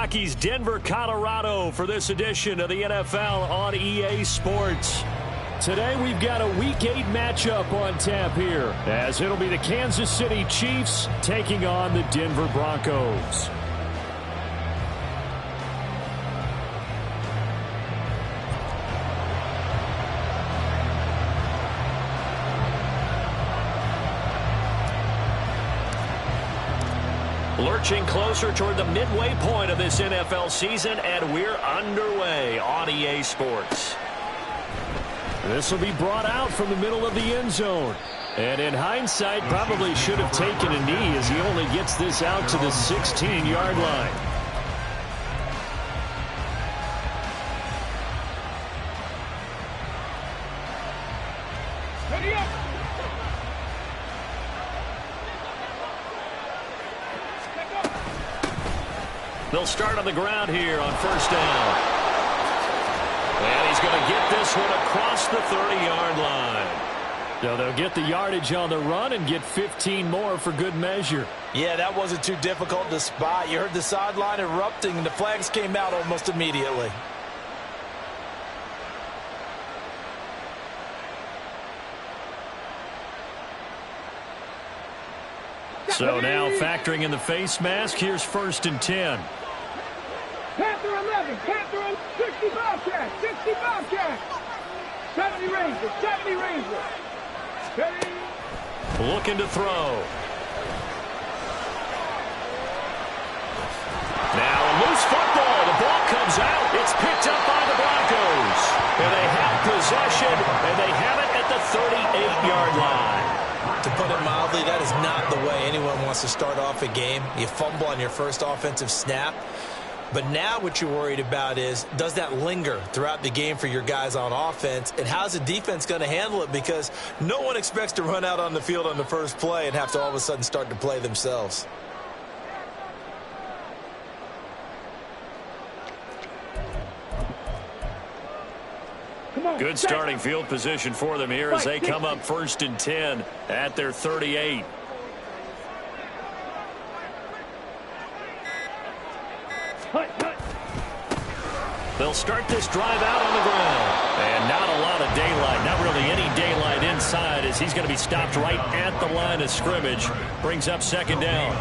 Rockies, Denver, Colorado for this edition of the NFL on EA Sports. Today we've got a Week 8 matchup on tap here, as it'll be the Kansas City Chiefs taking on the Denver Broncos. Lurching closer toward the midway point of this NFL season, and we're underway on EA Sports. This will be brought out from the middle of the end zone. And in hindsight, probably should have taken a knee as he only gets this out to the 16-yard line. Ready up. They'll start on the ground here on first down. And he's going to get this one across the 30-yard line. So they'll get the yardage on the run and get 15 more for good measure. Yeah, that wasn't too difficult to spot. You heard the sideline erupting, and the flags came out almost immediately. So now factoring in the face mask, here's first and 10. Panther 11, Panther 65 catch, 65 catch. 70 Rangers, 70 Rangers. 70. Looking to throw. Now a loose football. The ball comes out. It's picked up by the Broncos. And they have possession, and they have it at the 38-yard line. To put it mildly, that is not the way anyone wants to start off a game. You fumble on your first offensive snap. But now what you're worried about is, does that linger throughout the game for your guys on offense? And how's the defense going to handle it? Because no one expects to run out on the field on the first play and have to all of a sudden start to play themselves. Good starting field position for them here as they come up first and 10 at their 38. They'll start this drive out on the ground. And not a lot of daylight, not really any daylight inside, as he's going to be stopped right at the line of scrimmage. Brings up second down.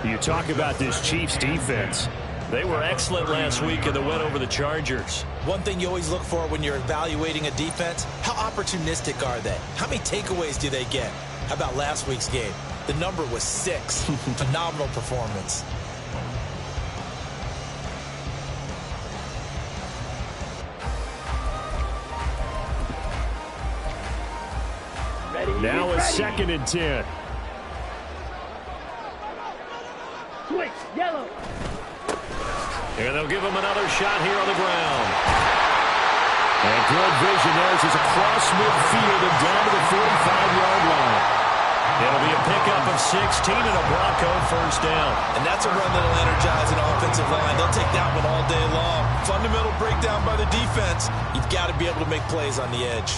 You talk about this Chiefs defense. They were excellent last week in the win over the Chargers. One thing you always look for when you're evaluating a defense, how opportunistic are they? How many takeaways do they get? How about last week's game? The number was 6. Phenomenal performance. Now it's second and 10. Switch, yellow. And they'll give him another shot here on the ground. And good vision there as he's across midfield and down to the 45-yard line. It'll be a pickup of 16 and a Bronco first down. And that's a run that'll energize an offensive line. They'll take that one all day long. Fundamental breakdown by the defense. You've got to be able to make plays on the edge.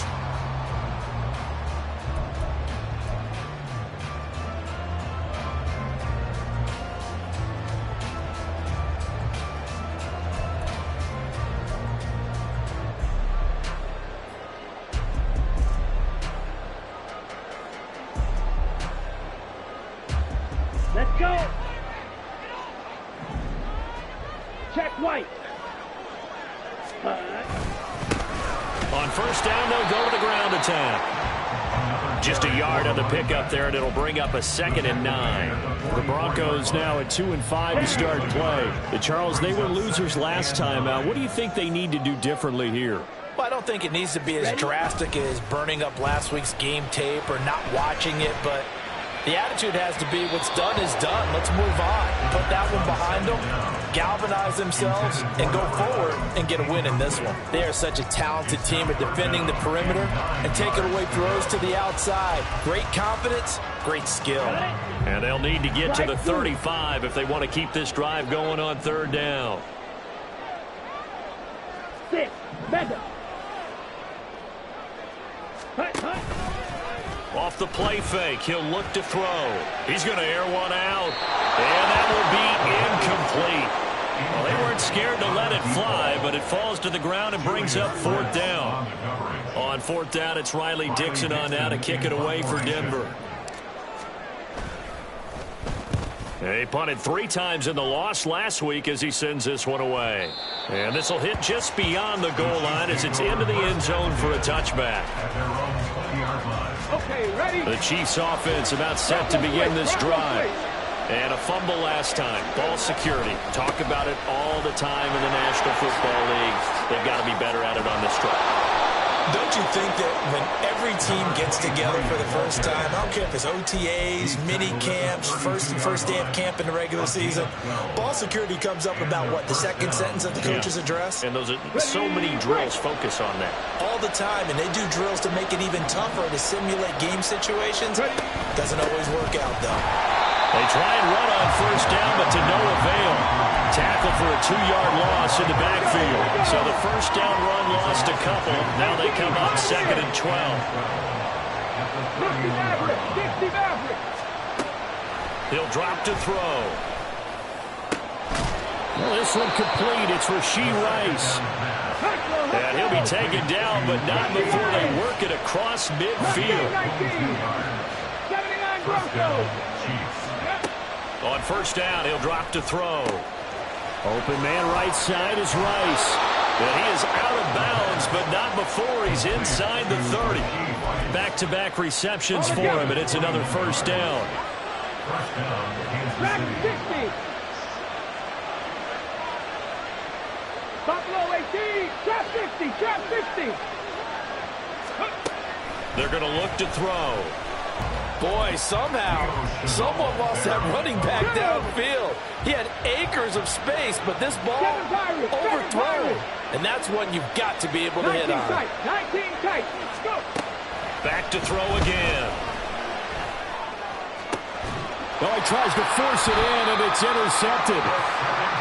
Let's go. Check White. On first down, they'll go to the ground attack. Just a yard on the pickup there, and it'll bring up a second and 9. The Broncos now at 2-5 to start play. Charles, they were losers last time out. What do you think they need to do differently here? Well, I don't think it needs to be as drastic as burning up last week's game tape or not watching it, but the attitude has to be what's done is done. Let's move on. Put that one behind them, galvanize themselves, and go forward and get a win in this one. They are such a talented team at defending the perimeter and taking away throws to the outside. Great confidence, great skill. And they'll need to get to the 35 if they want to keep this drive going on third down. 6, better. Off the play fake, he'll look to throw. He's going to air one out, and that will be incomplete. Well, scared to let it fly, but it falls to the ground and brings up fourth down. On fourth down, it's Riley Dixon on now to kick it away for Denver. He punted 3 times in the loss last week as he sends this one away. And this will hit just beyond the goal line as it's into the end zone for a touchback. Okay, ready? The Chiefs offense about set to begin this drive. And a fumble last time. Ball security. Talk about it all the time in the National Football League. They've got to be better at it on this drive. Don't you think that when every team gets together for the first time, I don't care if it's OTAs, mini camps, first day of camp in the regular season, ball security comes up about what, the second sentence of the coach's address? And those are so many drills focus on that. All the time, and they do drills to make it even tougher to simulate game situations. Doesn't always work out, though. They try and run on first down, but to no avail. Tackle for a 2-yard loss in the backfield. So the first down run lost a couple. Now they come up 2nd and 12. He'll drop to throw. Well, this one complete. It's Rashee Rice. And he'll be taken down, but not before they work it across midfield. On first down, he'll drop to throw. Open man right side is Rice. And he is out of bounds, but not before he's inside the 30. Back-to-back receptions for him, and it's another first down. Buffalo 18, trap 50, trap 50. They're going to look to throw. Boy, somehow, someone lost that running back downfield. He had acres of space, but this ball overthrown. And that's one you've got to be able to hit on. 19 tight, let's go. Back to throw again. Well, he tries to force it in, and it's intercepted.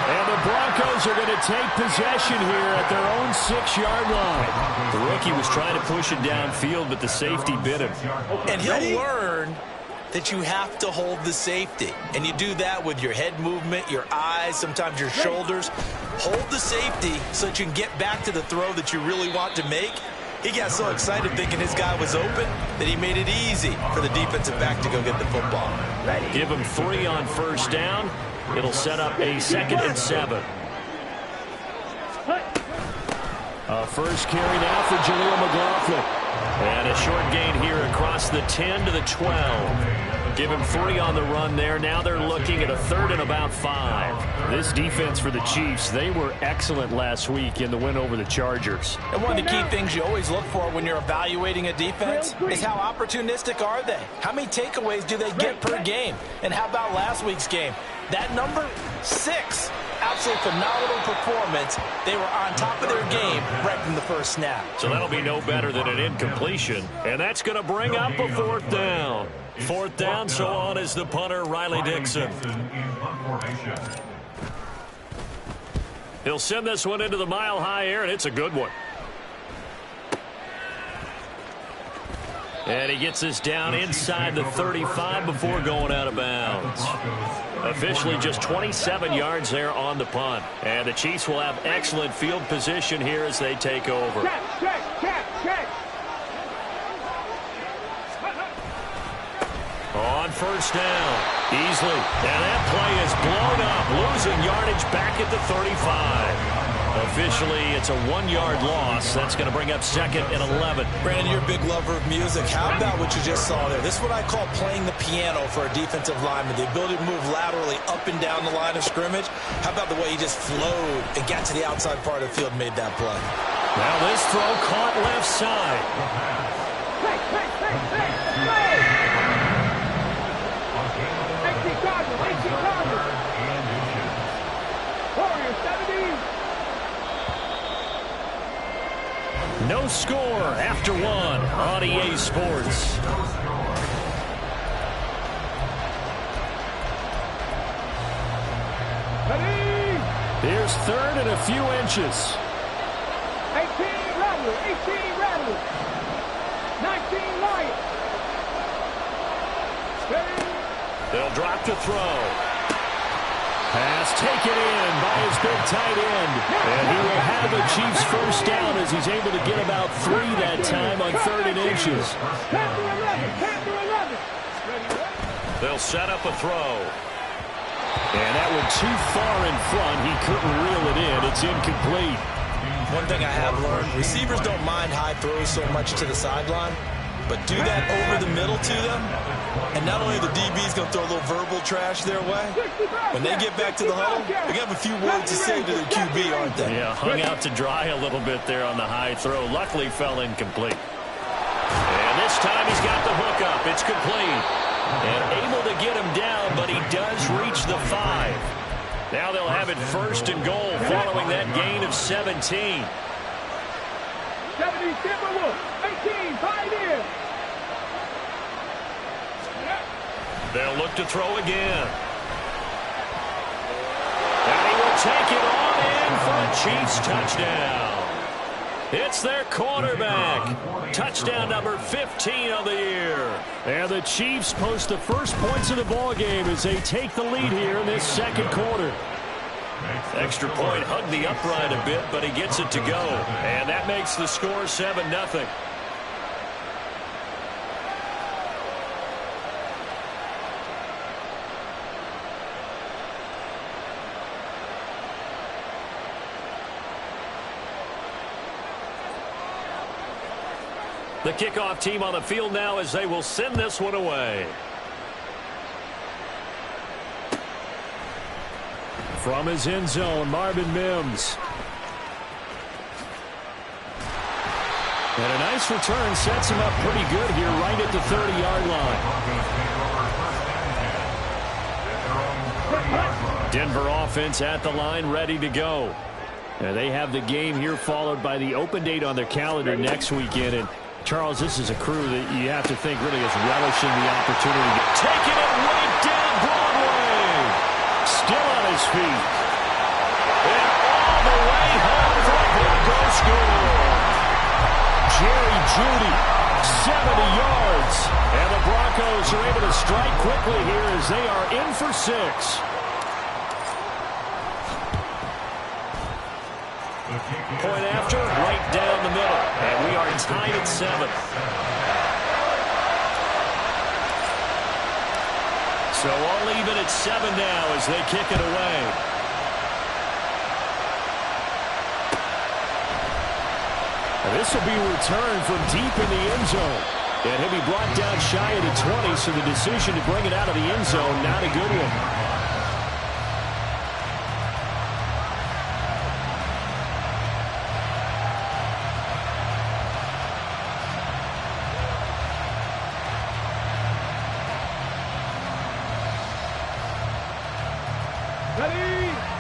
And the Broncos are going to take possession here at their own 6-yard line. The rookie was trying to push it downfield, but the safety bit him. And he'll learn that you have to hold the safety. And you do that with your head movement, your eyes, sometimes your shoulders. Hold the safety so that you can get back to the throw that you really want to make. He got so excited thinking his guy was open that he made it easy for the defensive back to go get the football. Give him 3 on first down. It'll set up a 2nd and 7. First carry now for Jaleel McLaughlin. And a short gain here across the 10 to the 12. Give him 3 on the run there. Now they're looking at a 3rd and about 5. This defense for the Chiefs, they were excellent last week in the win over the Chargers. And one of the key things you always look for when you're evaluating a defense is how opportunistic are they? How many takeaways do they get per game? And how about last week's game? That number, 6. Absolutely phenomenal performance. They were on top of their game right from the first snap. So that'll be no better than an incompletion. And that's going to bring up a 4th down. 4th down, so on is the punter, Riley Dixon. He'll send this one into the mile-high air, and it's a good one. And he gets this down inside the 35 before going out of bounds. Officially just 27 yards there on the punt. And the Chiefs will have excellent field position here as they take over. Check. On first down, easily. And that play is blown up, losing yardage back at the 35. Officially, it's a 1-yard loss. That's going to bring up 2nd and 11. Brandon, you're a big lover of music. How about what you just saw there? This is what I call playing the piano for a defensive lineman. The ability to move laterally up and down the line of scrimmage. How about the way he just flowed and got to the outside part of the field and made that play? Now this throw caught left side. No score after 1 on EA Sports. Here's 3rd and a few inches. 18 Rattler. 19 Lions. They'll drop to throw. Pass taken in by his big tight end. And he will have a Chiefs first down as he's able to get about 3 that time on 3rd and inches. They'll set up a throw. And that one too far in front. He couldn't reel it in. It's incomplete. One thing I have learned, receivers don't mind high throws so much to the sideline, but do that over the middle to them, and not only the DB's going to throw a little verbal trash their way, when they get back to the huddle, they're going to have a few words to say to their QB, aren't they? Yeah, hung out to dry a little bit there on the high throw. Luckily fell incomplete. And this time he's got the hook up. It's complete. And able to get him down, but he does reach the 5. Now they'll have it 1st and goal following that gain of 17. 70 Timberwolves, 18, Pioneers. They'll look to throw again. And he will take it on in for a Chiefs touchdown. It's their quarterback. Touchdown number 15 of the year. And the Chiefs post the first points of the ball game as they take the lead here in this 2nd quarter. Extra point hugged the upright a bit, but he gets it to go. And that makes the score 7-0. The kickoff team on the field now as they will send this one away. From his end zone, Marvin Mims. And a nice return sets him up pretty good here right at the 30-yard line. Denver offense at the line, ready to go. And they have the game here followed by the open date on their calendar next weekend. And Charles, this is a crew that you have to think really is relishing the opportunity. Taking it right down Broadway. Still on his feet. And all the way home for a Broncos score. Jerry Jeudy, 70 yards. And the Broncos are able to strike quickly here as they are in for 6. Point after, right down the middle. And we are tied at 7. So all even at 7 now as they kick it away. And this will be returned from deep in the end zone. And he'll be brought down shy of the 20, so the decision to bring it out of the end zone, not a good one.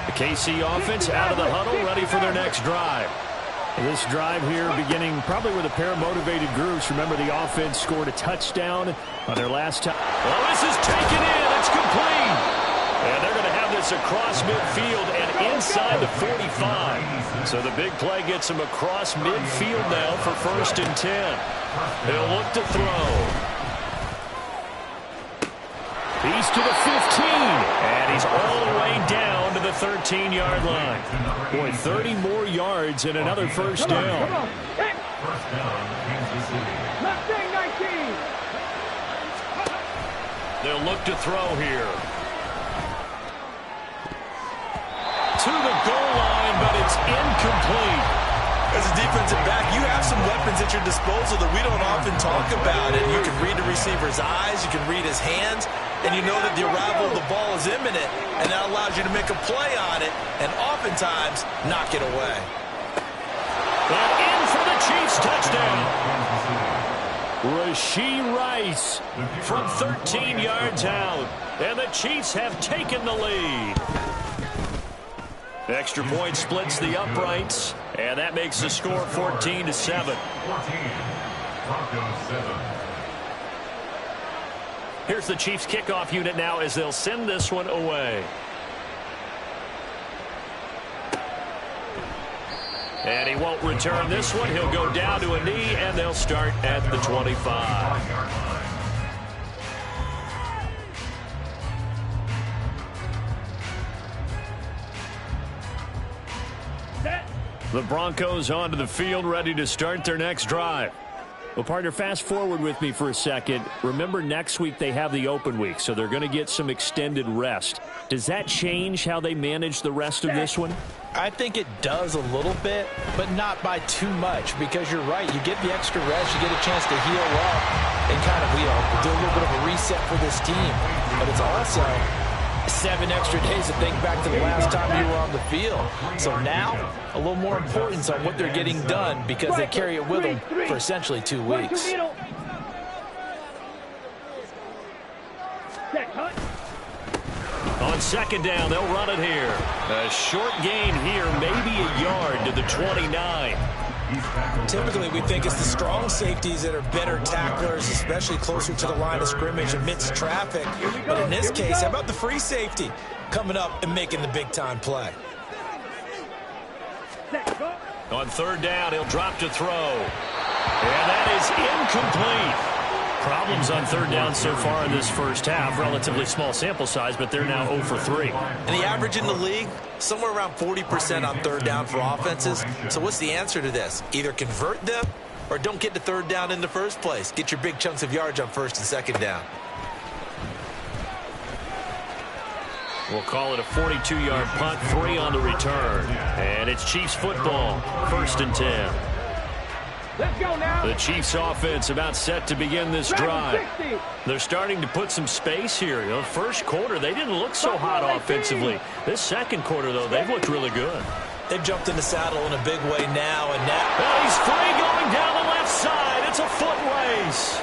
The KC offense out of the huddle, ready for their next drive. This drive here beginning probably with a pair of motivated groups. Remember, the offense scored a touchdown on their last time. Well, this is taken in. It's complete. And they're going to have this across midfield and inside the 45. So the big play gets them across midfield now for 1st and 10. They'll look to throw. He's to the 15. And he's all the way down to the 13-yard line. Boy, 30 more yards and another first down. They'll look to throw here. To the goal line, but it's incomplete. As a defensive back, you have some weapons at your disposal that we don't often talk about. And you can read the receiver's eyes, you can read his hands, and you know that the arrival of the ball is imminent, and that allows you to make a play on it and oftentimes knock it away. And in for the Chiefs touchdown. Rashee Rice from 13 yards out. And the Chiefs have taken the lead. Extra point splits the uprights, and that makes the score 14-7. Here's the Chiefs kickoff unit now as they'll send this one away. And he won't return this one. He'll go down to a knee, and they'll start at the 25. The Broncos onto the field, ready to start their next drive. Well, partner, fast forward with me for a second. Remember, next week they have the open week, so they're going to get some extended rest. Does that change how they manage the rest of this one? I think it does a little bit, but not by too much, because you're right. You get the extra rest, you get a chance to heal up and kind of, do a little bit of a reset for this team. But it's also 7 extra days to think back to the last time you were on the field. So now, a little more importance on what they're getting done because they carry it with them for essentially 2 weeks. On second down, they'll run it here. A short gain here, maybe a yard to the 29. Typically, we think it's the strong safeties that are better tacklers, especially closer to the line of scrimmage amidst traffic. But in this case, how about the free safety coming up and making the big-time play? On third down, he'll drop to throw. And that is incomplete. Problems on third down so far in this first half. Relatively small sample size, but they're now 0 for 3. And the average in the league, somewhere around 40% on third down for offenses. So what's the answer to this? Either convert them or don't get to third down in the first place. Get your big chunks of yards on first and second down. We'll call it a 42-yard punt, 3 on the return. And it's Chiefs football, 1st and 10. Let's go now. The Chiefs offense about set to begin this drive. They're starting to put some space here. The first quarter, they didn't look so hot offensively. This second quarter, though, they've looked really good. They've jumped in the saddle in a big way now. Well, he's free going down the left side. It's a foot race.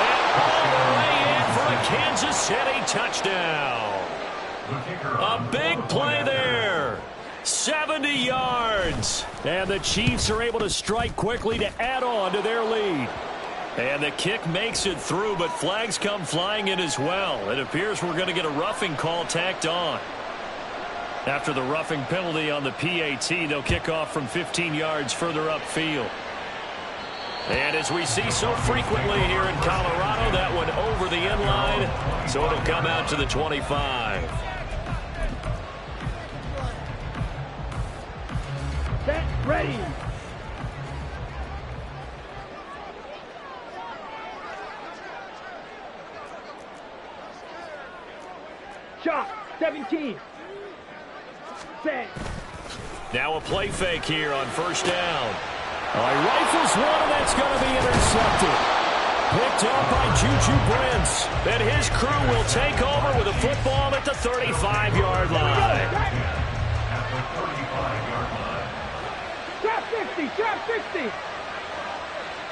And all the way in for a Kansas City touchdown. A big play there. 70 yards. And the Chiefs are able to strike quickly to add on to their lead. And the kick makes it through, but flags come flying in as well. It appears we're going to get a roughing call tacked on. After the roughing penalty on the PAT, they'll kick off from 15 yards further upfield. And as we see so frequently here in Colorado, that one over the end line, so it'll come out to the 25. Set, ready. Shot, 17. Set. Now a play fake here on first down. He rifles one, and that's going to be intercepted. Picked up by Juju Brents. And his crew will take over with a football at the 35-yard line. Trap 60, trap 60.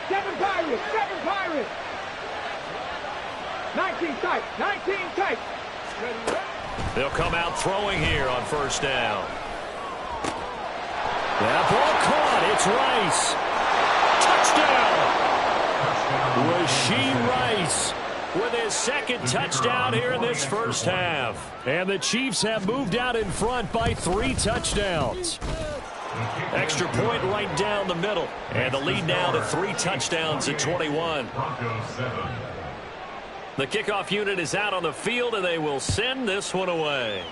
7 Pirates, 7 Pirates. 19 tight, 19 tight. Ready. They'll come out throwing here on first down. That ball caught. It's Rice. Touchdown. Rashee Rice with his second touchdown here in this first half. And the Chiefs have moved out in front by 3 touchdowns. Extra point right down the middle. And the lead now to 3 touchdowns at 21. The kickoff unit is out on the field, and they will send this one away.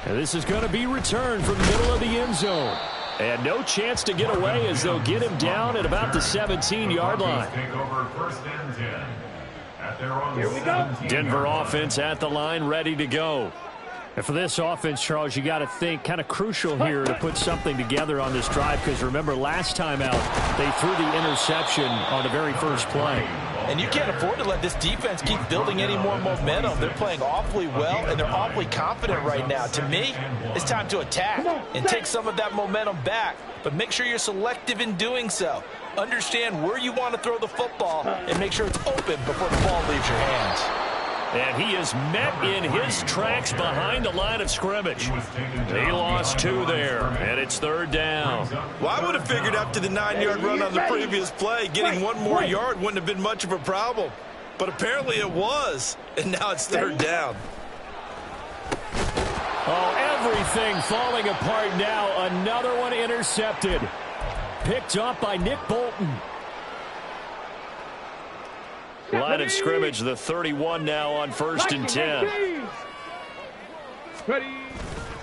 And this is going to be returned from the middle of the end zone. And no chance to get away as they'll get him down at about the 17-yard line. Here we go. Denver offense at the line, ready to go. And for this offense, Charles, you got to think kind of crucial here to put something together on this drive, because remember last time out they threw the interception on the very first play. And you can't afford to let this defense keep building any more momentum. They're playing awfully well, and they're awfully confident right now. To me, it's time to attack and take some of that momentum back, but make sure you're selective in doing so. Understand where you want to throw the football and make sure it's open before the ball leaves your hands. And he is met in his tracks behind the line of scrimmage. He lost 2 there, and it's third down. Well, I would have figured after the 9-yard run on the previous play, getting 1 more yard wouldn't have been much of a problem. But apparently it was, and now it's third down. Oh, everything falling apart now. Another one intercepted. Picked up by Nick Bolton. Line of scrimmage, the 31 now on 1st and 10. Ready.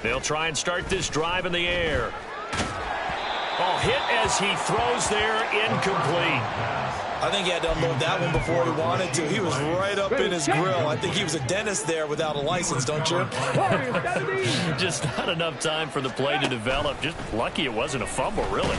They'll try and start this drive in the air. Oh, hit as he throws there, incomplete. I think he had to unload that one before he wanted to. He was right up in his grill. I think he was a dentist there without a license, don't you? Just not enough time for the play to develop. Just lucky it wasn't a fumble, really.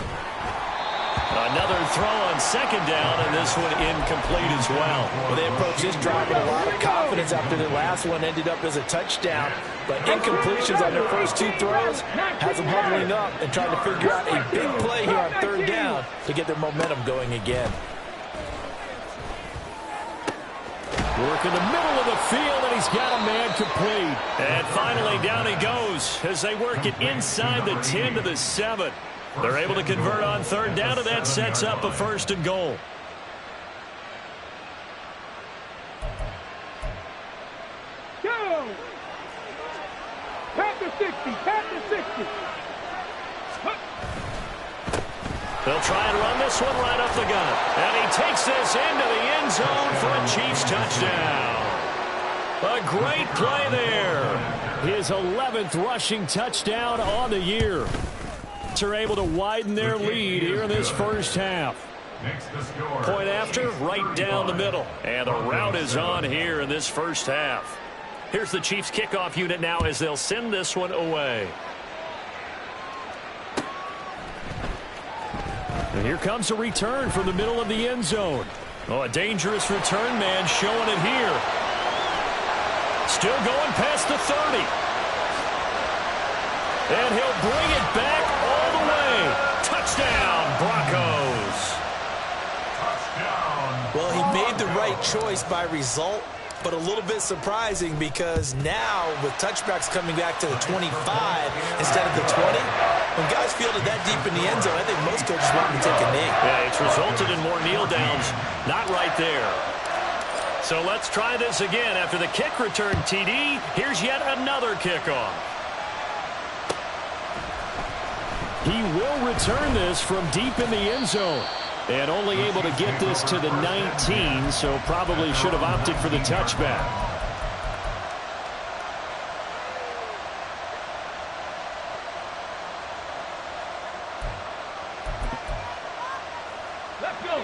Another throw on second down, and this one incomplete as well. Well, they approached this drive with a lot of confidence after the last one ended up as a touchdown. But incompletions on their first two throws has them huddling up and trying to figure out a big play here on third down to get their momentum going again. Work in the middle of the field, and he's got a man complete. And finally, down he goes as they work it inside the 10 to the 7. They're able to convert on third down, and that sets up a 1st and goal. Go! Pat the 60, pat the 60. They'll try and run this one right up the gut. And he takes this into the end zone for a Chiefs touchdown. A great play there. His 11th rushing touchdown on the year. Are able to widen their lead here in this first half. Point after, right down the middle. And the route is on here in this first half. Here's the Chiefs kickoff unit now as they'll send this one away. And here comes a return from the middle of the end zone. Oh, a dangerous return man showing it here. Still going past the 30. And he'll bring it back all the way. Touchdown, Broncos. Well, he made the right choice by result, but a little bit surprising because now with touchbacks coming back to the 25 instead of the 20, when guys fielded that deep in the end zone, I think most coaches want to take a knee. Yeah, it's resulted in more kneel downs. Not right there. So let's try this again. After the kick return TD, here's yet another kickoff. He will return this from deep in the end zone. And only able to get this to the 19, so probably should have opted for the touchback. Let's go.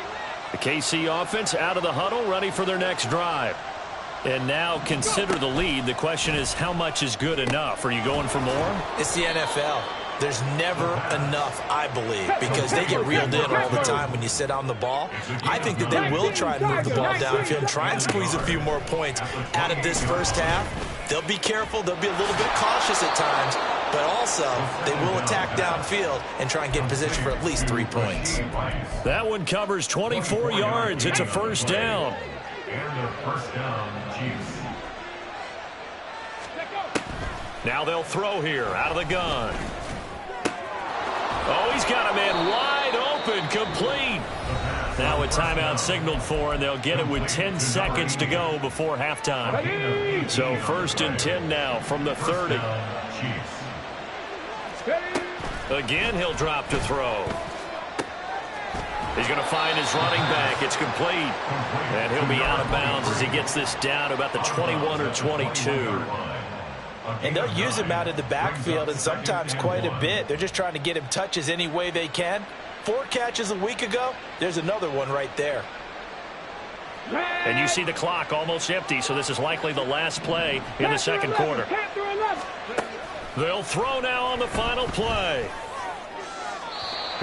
The KC offense out of the huddle, ready for their next drive. And now consider the lead. The question is, how much is good enough? Are you going for more? It's the NFL. There's never enough, I believe, because they get reeled in all the time when you sit on the ball. I think that they will try and move the ball downfield and try and squeeze a few more points out of this first half. They'll be careful. They'll be a little bit cautious at times, but also they will attack downfield and try and get in position for at least 3 points. That one covers 24 yards. It's a first down. Now they'll throw here out of the gun. Oh, he's got a man wide open, complete. Now a timeout signaled for, and they'll get it with 10 seconds to go before halftime. So 1st and 10 now from the 30. Again, he'll drop to throw. He's going to find his running back. It's complete. And he'll be out of bounds as he gets this down to about the 21 or 22. And they'll use him out in the backfield, and sometimes quite a bit. They're just trying to get him touches any way they can. 4 catches a week ago. There's another one right there. And you see the clock almost empty, so this is likely the last play in the second quarter. They'll throw now on the final play.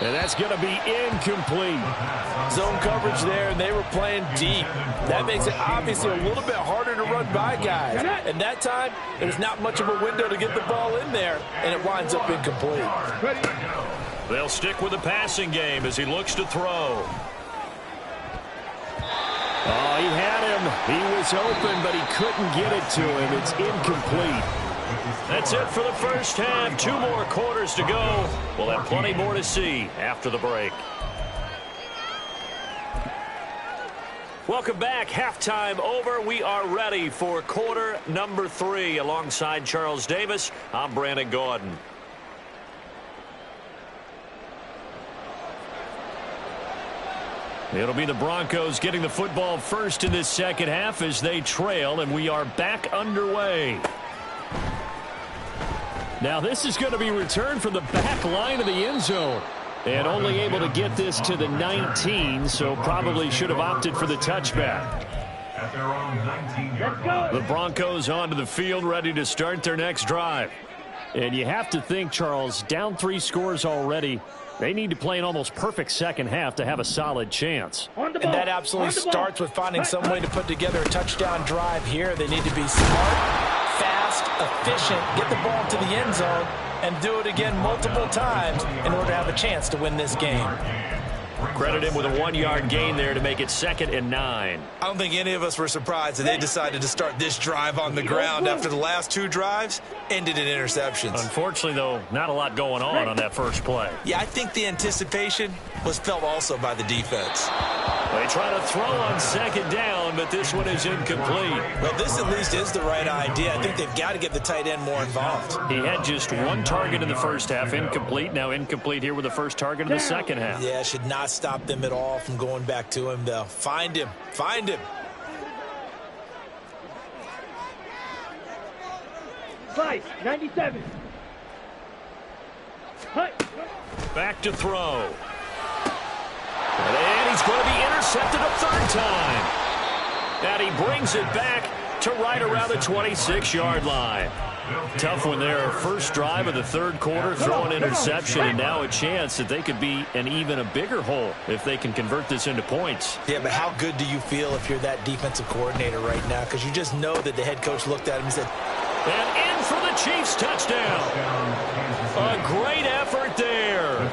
And that's going to be incomplete. Zone coverage there, and they were playing deep. That makes it obviously a little bit harder to run by guys. And that time, there's not much of a window to get the ball in there, and it winds up incomplete. They'll stick with the passing game as he looks to throw. Oh, he had him. He was open, but he couldn't get it to him. It's incomplete. That's it for the first half. 2 more quarters to go. We'll have plenty more to see after the break. Welcome back. Halftime over. We are ready for quarter number 3. Alongside Charles Davis, I'm Brandon Gaudin. It'll be the Broncos getting the football first in this second half as they trail, and we are back underway. Now this is going to be returned from the back line of the end zone. And only able to get this to the 19, so probably should have opted for the touchback. The Broncos onto the field, ready to start their next drive. And you have to think, Charles, down 3 scores already. They need to play an almost perfect second half to have a solid chance. And that absolutely starts with finding some way to put together a touchdown drive here. They need to be smart, fast, efficient, get the ball to the end zone, and do it again multiple times in order to have a chance to win this game. Credit him with a 1-yard gain there to make it 2nd and 9. I don't think any of us were surprised that they decided to start this drive on the ground after the last 2 drives ended in interceptions. Unfortunately, though, not a lot going on that first play. Yeah, I think the anticipation was felt also by the defense. They try to throw on 2nd down, but this one is incomplete. Well, this at least is the right idea. I think they've got to get the tight end more involved. He had just 1 target in the first half, incomplete. Now incomplete here with the first target in the second half. Yeah, should not stop them at all from going back to him. They'll find him. Find him. Five, 97. Back to throw. And he's going to be intercepted a 3rd time. And he brings it back to right around the 26-yard line. Tough one there. First drive of the 3rd quarter, throw an interception, and now a chance that they could be in even a bigger hole if they can convert this into points. Yeah, but how good do you feel if you're that defensive coordinator right now? Because you just know that the head coach looked at him and said, and in for the Chiefs touchdown. A great effort there.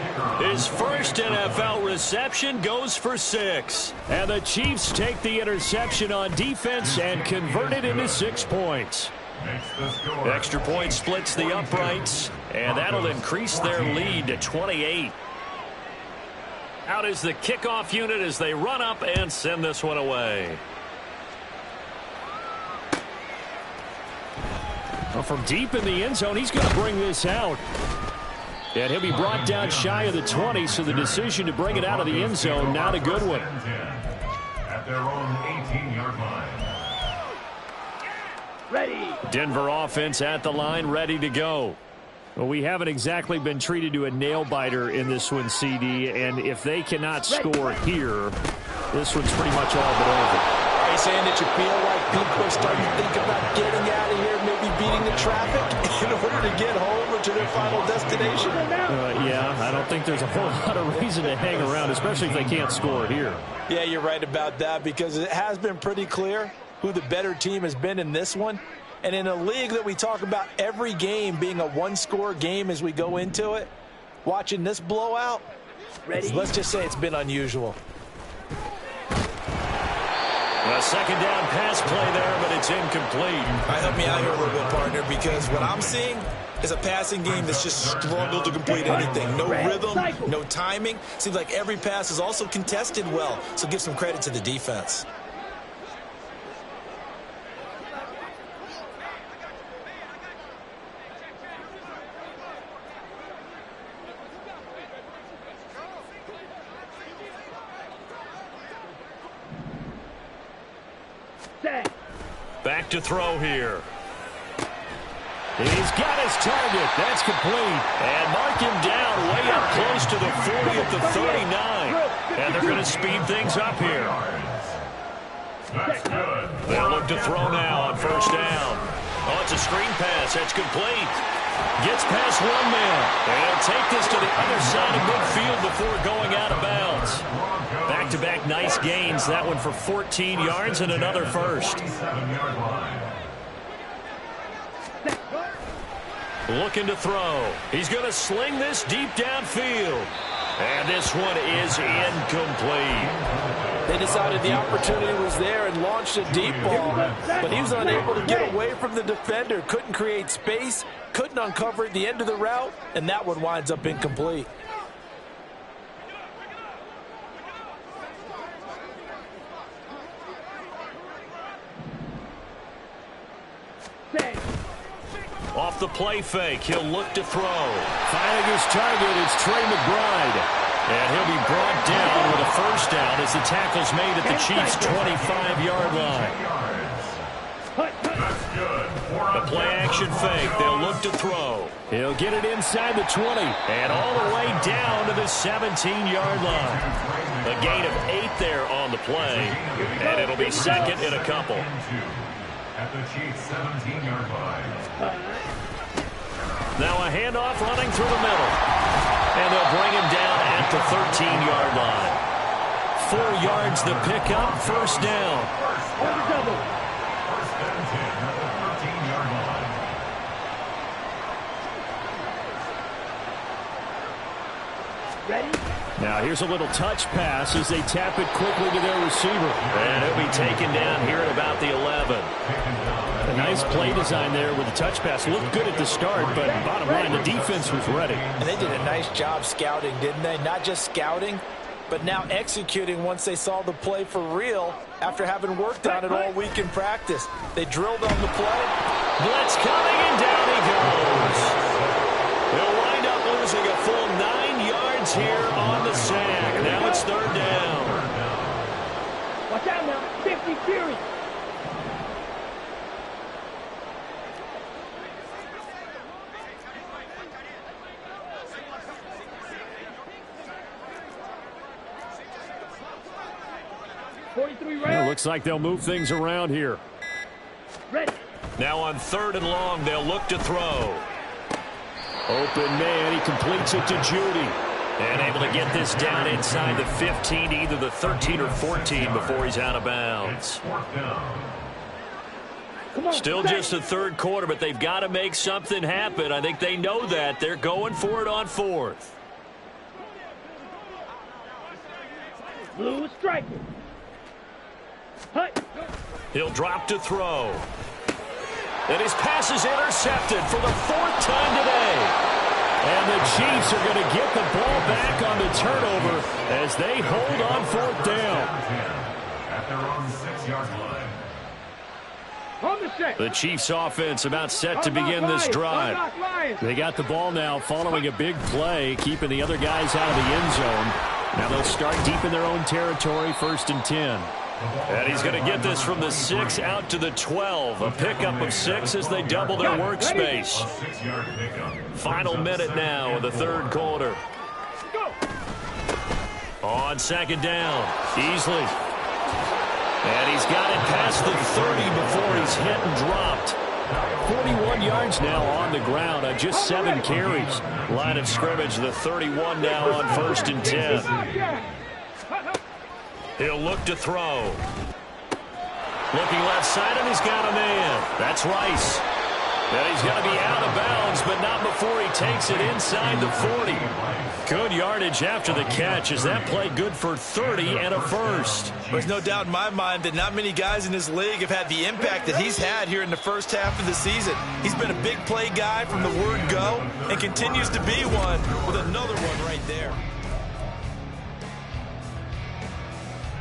His first NFL reception goes for 6. And the Chiefs take the interception on defense and convert it into 6 points. Extra point splits the uprights, and that'll increase their lead to 28. Out is the kickoff unit as they run up and send this one away. Well, from deep in the end zone, he's going to bring this out. And he'll be brought down shy of the 20, so the decision to bring it out of the end zone, not a good one. At their own 18-yard line. Ready. Denver offense at the line, ready to go. Well, we haven't exactly been treated to a nail-biter in this one, CD, and if they cannot score here, this one's pretty much all but over. Are you saying that you feel like people are starting to think about getting out of here, maybe beating the traffic in order to get home or to their final destination? Yeah, I don't think there's a whole lot of reason to hang around, especially if they can't score here. Yeah, you're right about that, because it has been pretty clear who the better team has been in this one. And in a league that we talk about every game being a 1-score game as we go into it, watching this blowout, let's just say it's been unusual. A 2nd down pass play there, but it's incomplete. Help me out here a little bit, partner, because what I'm seeing is a passing game that's just struggled to complete anything. No rhythm, no timing. Seems like every pass is also contested well, so give some credit to the defense. Back to throw here. He's got his target. That's complete. And mark him down way up close to the 40 at the 39. And they're going to speed things up here. That's good. They'll look to throw now on 1st down. Oh, it's a screen pass. That's complete. Gets past 1 man. And take this to the other side of midfield before going out of bounds. Back-to-back nice gains. That one for 14 yards and another first. Looking to throw. He's going to sling this deep downfield. And this one is incomplete. They decided the opportunity was there and launched a deep ball, but he was unable to get away from the defender, couldn't create space, couldn't uncover at the end of the route, and that one winds up incomplete. Off the play fake, he'll look to throw. Finding his target is Trey McBride. And he'll be brought down with a 1st down as the tackle's made at the Chiefs' 25-yard line. That's good. The play-action fake. They'll look to throw. He'll get it inside the 20. And all the way down to the 17-yard line. A gain of 8 there on the play. And it'll be second in a couple. At the Chiefs' 17-yard line. Now a handoff running through the middle. And they'll bring him down at the 13-yard line. 4 yards the pickup, first down. First and 10 at the 13-yard line. Ready? Now here's a little touch pass as they tap it quickly to their receiver. And it'll be taken down here at about the 11. A nice play design there with the touch pass. Looked good at the start, but bottom line, the defense was ready. And they did a nice job scouting, didn't they? Not just scouting, but now executing once they saw the play for real after having worked on it all week in practice. They drilled on the play. Blitz coming, and down he goes. They'll wind up losing a full 9 yards here on the sack. Now it's third down. Watch out now. 50 Fury. Well, looks like they'll move things around here. Ready. Now on third and long, they'll look to throw. Open man, he completes it to Judy. And able to get this down inside the 15, either the 13 or 14 before he's out of bounds. Fourth down. Come on. Still just the third quarter, but they've got to make something happen. I think they know that. They're going for it on fourth. Blue is striking. Hut. He'll drop to throw. And his pass is intercepted for the 4th time today. And the Chiefs are going to get the ball back on the turnover as they hold on fourth down. At their own 6-yard line. On the set. The Chiefs offense about set to begin this drive. They got the ball now following a big play, keeping the other guys out of the end zone. Now they'll start deep in their own territory, 1st and 10. And he's going to get this from the 6 out to the 12. A pickup of 6 as they double their workspace. 6-yard pickup. Final minute now of the third quarter. On second down, Easley. And he's got it past the 30 before he's hit and dropped. 41 yards now on the ground on just 7 carries. Line of scrimmage, the 31 now on 1st and 10. He'll look to throw. Looking left side, and he's got a man. That's Rice. And he's going to be out of bounds, but not before he takes it inside the 40. Good yardage after the catch. Is that play good for 30 and a first? There's no doubt in my mind that not many guys in this league have had the impact that he's had here in the first half of the season. He's been a big play guy from the word go and continues to be one with another one right there.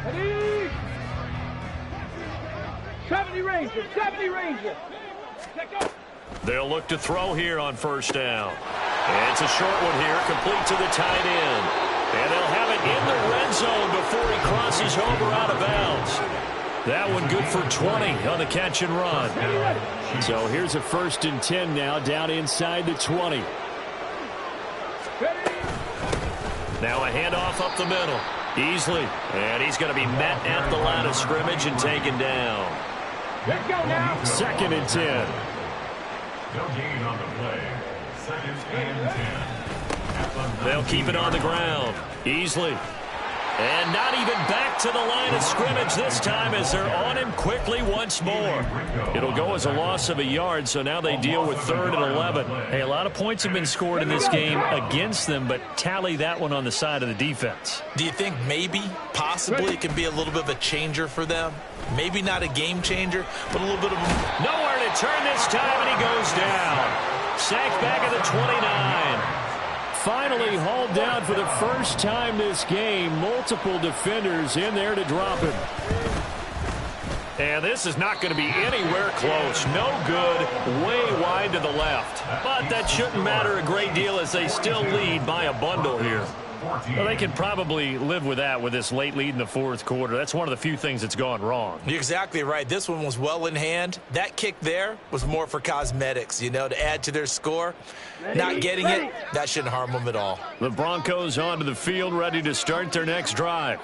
Ready? 70 Ranger. 70 Ranger. Check out. They'll look to throw here on first down. And it's a short one here, complete to the tight end. And they'll have it in the red zone before he crosses over out of bounds. That one good for 20 on the catch and run. So here's a 1st and 10 now, down inside the 20. Now a handoff up the middle. Easley. And he's going to be met at the line of scrimmage and taken down. Let's go now. 2nd and 10. No gain on the play. 2nd and 10. They'll keep it on the ground. Easley. And not even back to the line of scrimmage this time as they're on him quickly once more. It'll go as a loss of a yard, so now they deal with 3rd and 11. Hey, a lot of points have been scored in this game against them, but tally that one on the side of the defense. Do you think maybe, possibly, it can be a little bit of a changer for them? Maybe not a game changer, but a little bit of a... Nowhere to turn this time, and he goes down. Sacked back at the 29. Finally hauled down for the first time this game. Multiple defenders in there to drop him. And this is not going to be anywhere close. No good, way wide to the left. But that shouldn't matter a great deal as they still lead by a bundle here. Well, they can probably live with that with this late lead in the fourth quarter. That's one of the few things that's gone wrong. You're exactly right. This one was well in hand. That kick there was more for cosmetics, you know, to add to their score. Not getting it, that shouldn't harm them at all. The Broncos onto the field, ready to start their next drive.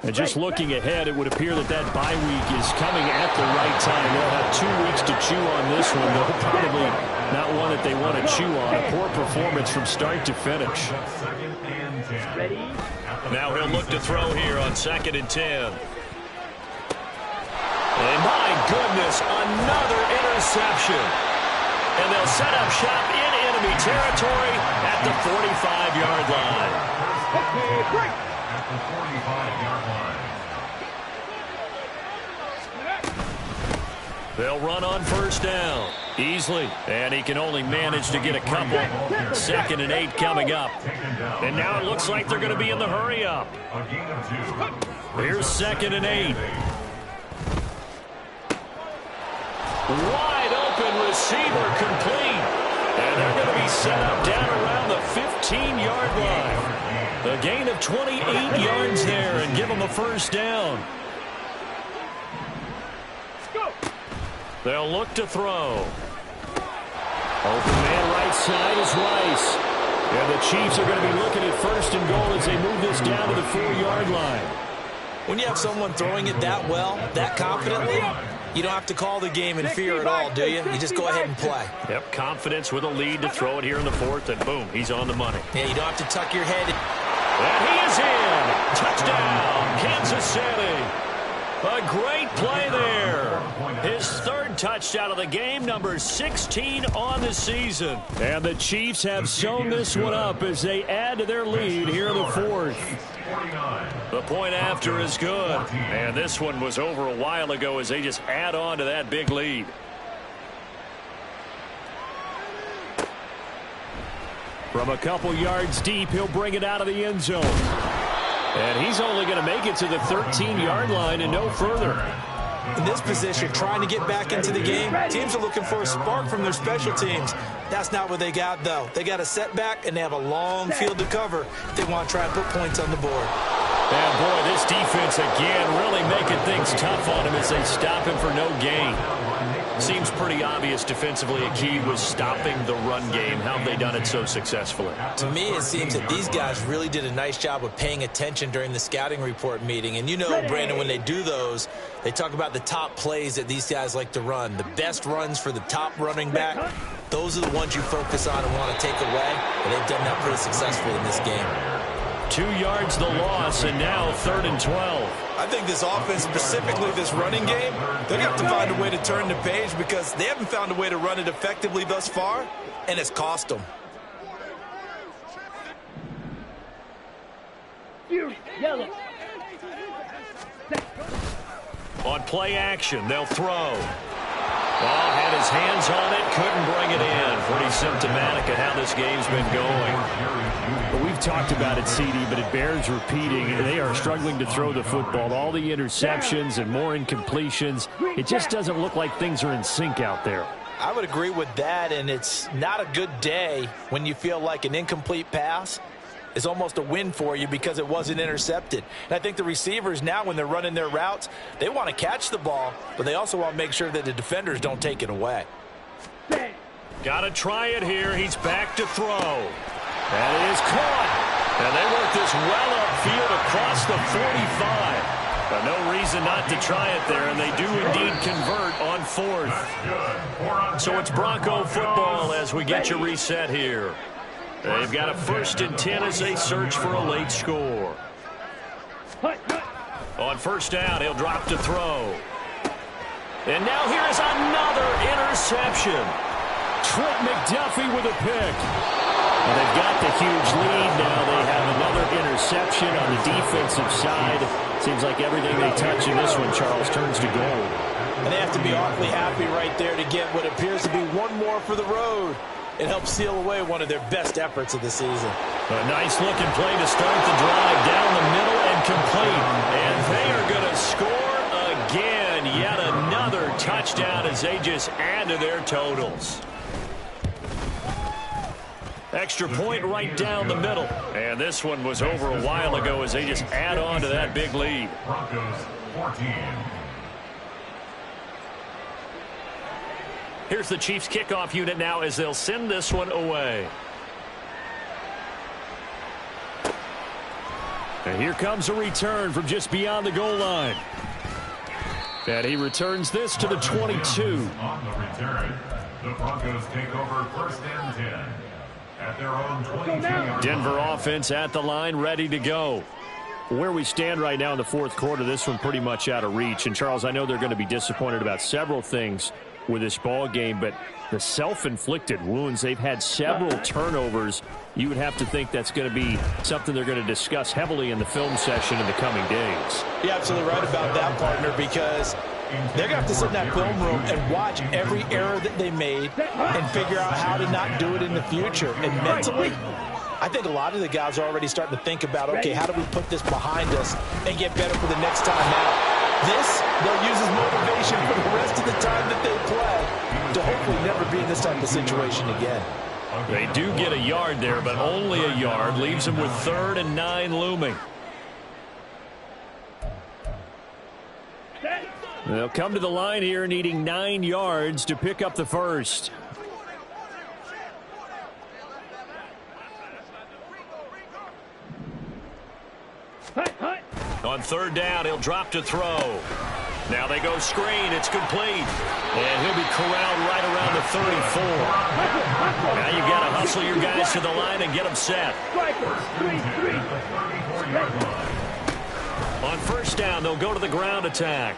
And just looking ahead, it would appear that bye week is coming at the right time. They'll have 2 weeks to chew on this one, though probably not one that they want to chew on. A poor performance from start to finish. Now he'll look to throw here on 2nd and 10. And my goodness, another interception. And they'll set up shop in enemy territory at the 45-yard line. Okay, break. At the 45-yard line. They'll run on first down. Easily. And he can only manage to get a couple. 2nd and 8 coming up. And now it looks like they're going to be in the hurry up. A gain of 2. Here's 2nd and 8. Wide open receiver complete. And they're going to be set up down around the 15-yard line. A gain of 28 yards there and give them a first down. They'll look to throw. Open man right side is Rice. And the Chiefs are going to be looking at 1st and goal as they move this down to the 4-yard line. When you have someone throwing it that well, that confidently, you don't have to call the game in fear at all, do you? You just go ahead and play. Yep, confidence with a lead to throw it here in the 4th, and boom, he's on the money. Yeah, you don't have to tuck your head. And he is in. Touchdown, Kansas City. A great play there. His 3rd touchdown of the game, number 16 on the season. And the Chiefs have sewn this one up as they add to their lead here in the 4th. The point after is good. And this one was over a while ago as they just add on to that big lead. From a couple yards deep, he'll bring it out of the end zone. And he's only going to make it to the 13-yard line and no further. In this position, trying to get back into the game, teams are looking for a spark from their special teams. That's not what they got, though. They got a setback, and they have a long field to cover if they want to try and put points on the board. And, boy, this defense, again, really making things tough on him as they stop him for no gain. Seems pretty obvious defensively a key was stopping the run game. How have they done it so successfully? To me, it seems that these guys really did a nice job of paying attention during the scouting report meeting. And you know, Brandon, when they do those, they talk about the top plays that these guys like to run. The best runs for the top running back, those are the ones you focus on and want to take away. And they've done that pretty successfully in this game. 2 yards the loss, and now 3rd and 12. I think this offense, specifically this running game, they're going to have to find a way to turn the page because they haven't found a way to run it effectively thus far, and it's cost them. Yellow. On play action, they'll throw. Ball had his hands on it, couldn't bring it in. Pretty symptomatic of how this game's been going. Well, we've talked about it, CD, but it bears repeating. They are struggling to throw the football. All the interceptions and more incompletions. It just doesn't look like things are in sync out there. I would agree with that, and it's not a good day when you feel like an incomplete pass is almost a win for you because it wasn't intercepted. And I think the receivers now, when they're running their routes, they want to catch the ball, but they also want to make sure that the defenders don't take it away. Got to try it here. He's back to throw. And it is caught. And they work this well upfield across the 45. But no reason not to try it there, and they do indeed convert on 4th. So it's Bronco football as we get you reset here. They've got a 1st and 10 as they search for a late score. On 1st down, he'll drop to throw. And now here is another interception. Trent McDuffie with a pick. And they've got the huge lead now. They have another interception on the defensive side. Seems like everything they touch in this one, Charles, turns to gold. And they have to be awfully happy right there to get what appears to be one more for the road. It helps seal away one of their best efforts of the season. A nice-looking play to start the drive down the middle and complete. And they are going to score again. Yet another touchdown as they just add to their totals. Extra point right down the middle. And this one was over a while ago as they just add on to that big lead. Broncos 14. Here's the Chiefs kickoff unit now as they'll send this one away. And here comes a return from just beyond the goal line. And he returns this to the 22. On the return, the Broncos take over 1st and 10 at their own 22-yard Denver line. offense at the line, ready to go. Where we stand right now in the fourth quarter, this one pretty much out of reach. And, Charles, I know they're going to be disappointed about several things with this ball game, but the self-inflicted wounds, they've had several turnovers. You would have to think that's going to be something they're going to discuss heavily in the film session in the coming days. You're absolutely right about that, partner, because they're going to have to sit in that film room and watch every error that they made and figure out how to not do it in the future. And mentally, I think a lot of the guys are already starting to think about, okay, how do we put this behind us and get better for the next time out? This, they'll use as motivation for the rest of the time that they play to hopefully never be in this type of situation again. They do get a yard there, but only a yard. Leaves them with 3rd and 9 looming. They'll come to the line here needing 9 yards to pick up the first. On 3rd down, he'll drop to throw. Now they go screen. It's complete. And he'll be corralled right around the 34. Now you've got to hustle your guys to the line and get them set. On 1st down, they'll go to the ground attack.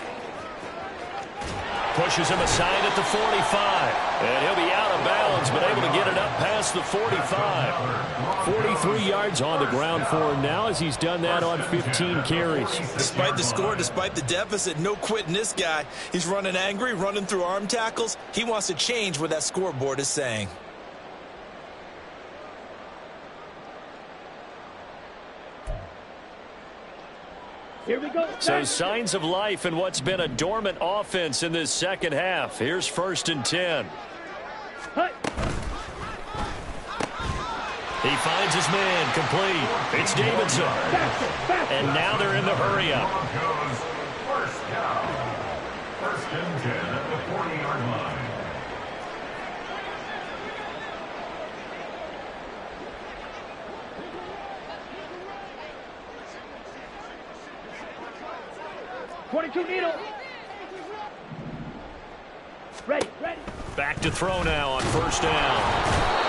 Pushes him aside at the 45. And he'll be out of bounds, but able to get it up past the 45. 43 yards on the ground for him now as he's done that on 15 carries. Despite the score, despite the deficit, no quitting this guy. He's running angry, running through arm tackles. He wants to change what that scoreboard is saying. Here we go. So signs of life in what's been a dormant offense in this second half. Here's 1st and 10. He finds his man complete. It's Davidson. And now they're in the hurry up. Broncos 1st down. 1st and 10 at the 40-yard line. Needle. Ready. Back to throw now on 1st down.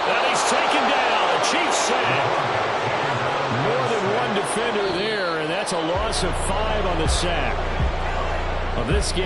And he's taken down. A Chiefs sack. More than one defender there, and that's a loss of 5 on the sack of this game.